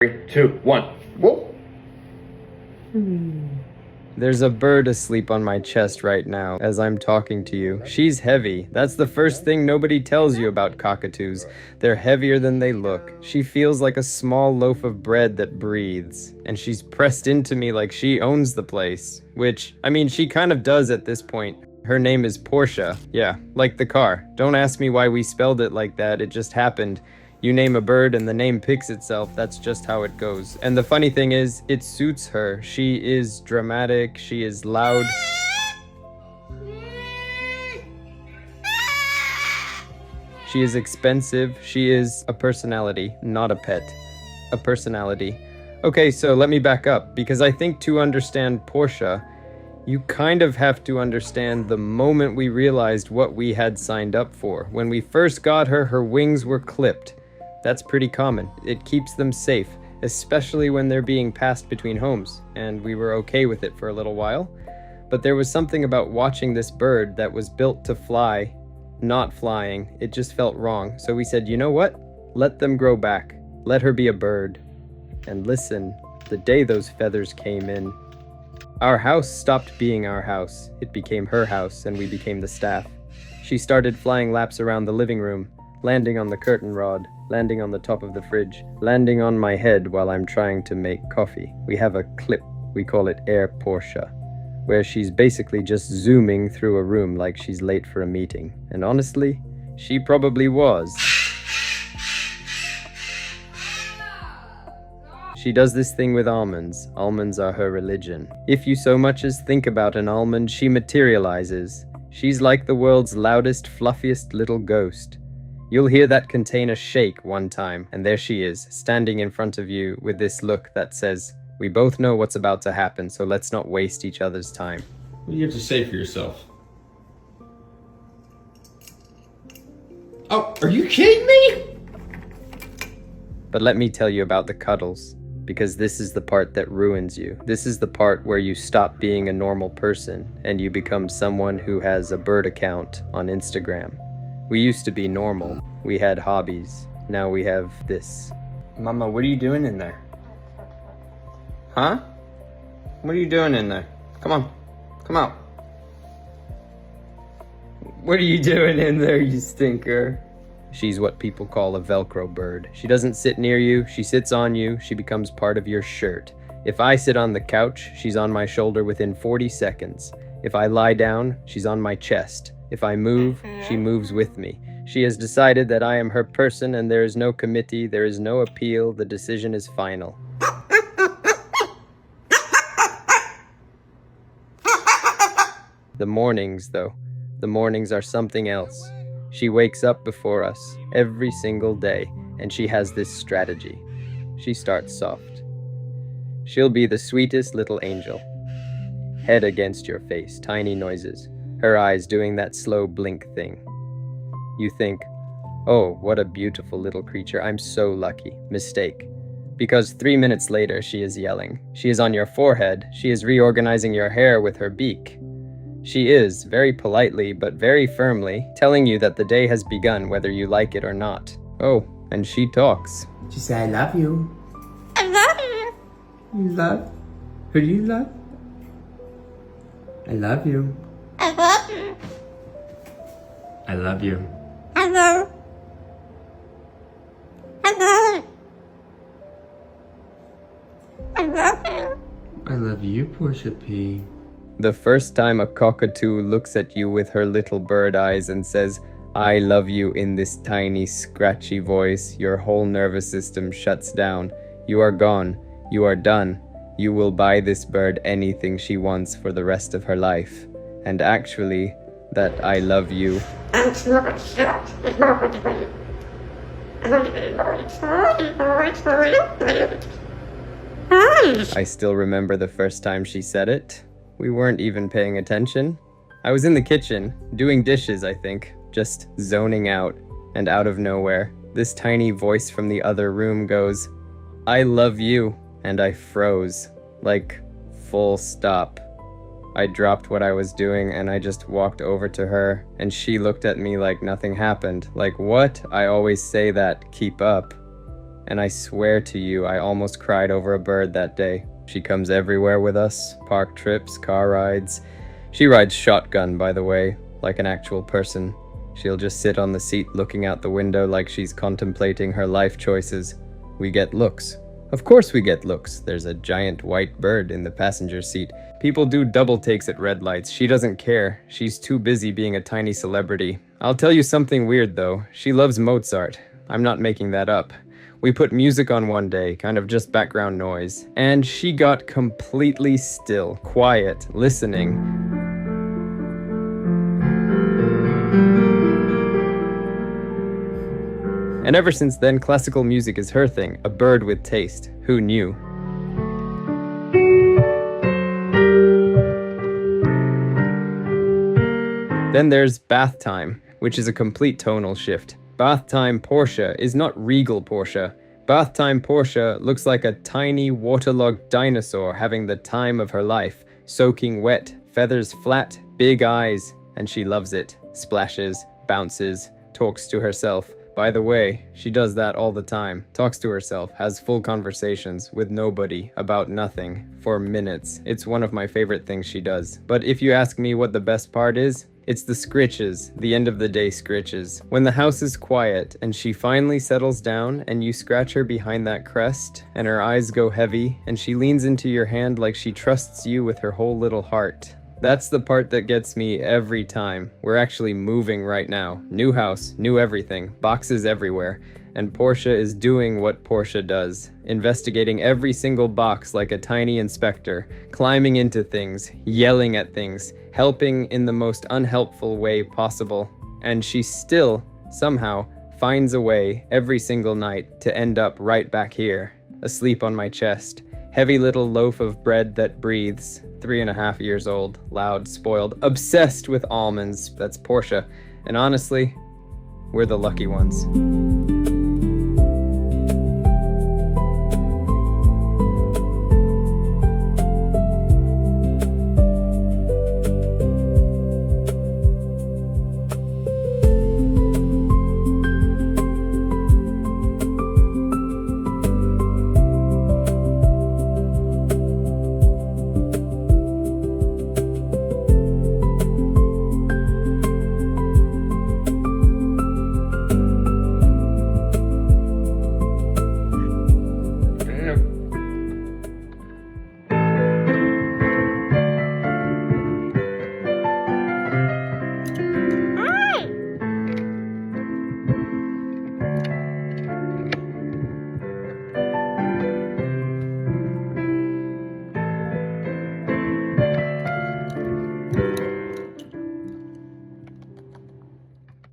3, 2, 1. Whoa. There's a bird asleep on my chest right now as I'm talking to you. She's heavy. That's the first thing nobody tells you about cockatoos. They're heavier than they look. She feels like a small loaf of bread that breathes. And she's pressed into me like she owns the place. Which, I mean, she kind of does at this point. Her name is Porscha. Yeah, like the car. Don't ask me why we spelled it like that, it just happened. You name a bird and the name picks itself, that's just how it goes. And the funny thing is, it suits her. She is dramatic, she is loud. She is expensive, she is a personality, not a pet. A personality. Okay, so let me back up, because I think to understand Porscha, you kind of have to understand the moment we realized what we had signed up for. When we first got her, her wings were clipped. That's pretty common. It keeps them safe, especially when they're being passed between homes, and we were okay with it for a little while. But there was something about watching this bird that was built to fly, not flying. It just felt wrong. So we said, you know what? Let them grow back. Let her be a bird. And listen, the day those feathers came in, our house stopped being our house. It became her house, and we became the staff. She started flying laps around the living room, landing on the curtain rod, landing on the top of the fridge, landing on my head while I'm trying to make coffee. We have a clip, we call it Air Porscha, where she's basically just zooming through a room like she's late for a meeting. And honestly, she probably was. She does this thing with almonds. Almonds are her religion. If you so much as think about an almond, she materializes. She's like the world's loudest, fluffiest little ghost. You'll hear that container shake one time, and there she is, standing in front of you with this look that says, we both know what's about to happen, so let's not waste each other's time. What do you have to say for yourself? Oh, are you kidding me? But let me tell you about the cuddles, because this is the part that ruins you. This is the part where you stop being a normal person, and you become someone who has a bird account on Instagram. We used to be normal. We had hobbies. Now we have this. Mama, what are you doing in there? Huh? What are you doing in there? Come on. Come out. What are you doing in there, you stinker? She's what people call a Velcro bird. She doesn't sit near you, she sits on you, she becomes part of your shirt. If I sit on the couch, she's on my shoulder within 40 seconds. If I lie down, she's on my chest. If I move, she moves with me. She has decided that I am her person and there is no committee, there is no appeal, the decision is final. The mornings, though. The mornings are something else. She wakes up before us every single day, and she has this strategy. She starts soft. She'll be the sweetest little angel. Head against your face, tiny noises. Her eyes doing that slow blink thing. You think, oh, what a beautiful little creature, I'm so lucky. Mistake. Because 3 minutes later, she is yelling. She is on your forehead. She is reorganizing your hair with her beak. She is, very politely but very firmly, telling you that the day has begun whether you like it or not. Oh, and she talks. She said, I love you. I love you. You love? Who do you love? I love you. I love you. I love you. Hello. Hello. I love you. I love you, Porscha P. The first time a cockatoo looks at you with her little bird eyes and says, I love you in this tiny, scratchy voice, your whole nervous system shuts down. You are gone. You are done. You will buy this bird anything she wants for the rest of her life. And actually, that I love you. I still remember the first time she said it. We weren't even paying attention. I was in the kitchen, doing dishes, I think, just zoning out, and out of nowhere, this tiny voice from the other room goes, I love you, and I froze, like, full stop. I dropped what I was doing and I just walked over to her, and she looked at me like nothing happened, like, what? I always say that, keep up. And I swear to you, I almost cried over a bird that day. She comes everywhere with us, park trips, car rides. She rides shotgun, by the way, like an actual person. She'll just sit on the seat looking out the window like she's contemplating her life choices. We get looks. Of course we get looks. There's a giant white bird in the passenger seat. People do double takes at red lights. She doesn't care. She's too busy being a tiny celebrity. I'll tell you something weird though. She loves Mozart. I'm not making that up. We put music on one day, kind of just background noise, and she got completely still, quiet, listening. And ever since then, classical music is her thing, a bird with taste. Who knew? Then there's bath time, which is a complete tonal shift. Bath time Porscha is not regal Porscha. Bath time Porscha looks like a tiny waterlogged dinosaur having the time of her life, soaking wet, feathers flat, big eyes, and she loves it. Splashes, bounces, talks to herself. By the way, she does that all the time. Talks to herself, has full conversations with nobody about nothing for minutes. It's one of my favorite things she does. But if you ask me what the best part is, it's the scritches, the end of the day scritches. When the house is quiet and she finally settles down and you scratch her behind that crest and her eyes go heavy and she leans into your hand like she trusts you with her whole little heart. That's the part that gets me every time. We're actually moving right now. New house, new everything, boxes everywhere. And Porscha is doing what Porscha does, investigating every single box like a tiny inspector, climbing into things, yelling at things, helping in the most unhelpful way possible. And she still, somehow, finds a way every single night to end up right back here, asleep on my chest. Heavy little loaf of bread that breathes, 3.5 years old, loud, spoiled, obsessed with almonds. That's Porscha. And honestly, we're the lucky ones.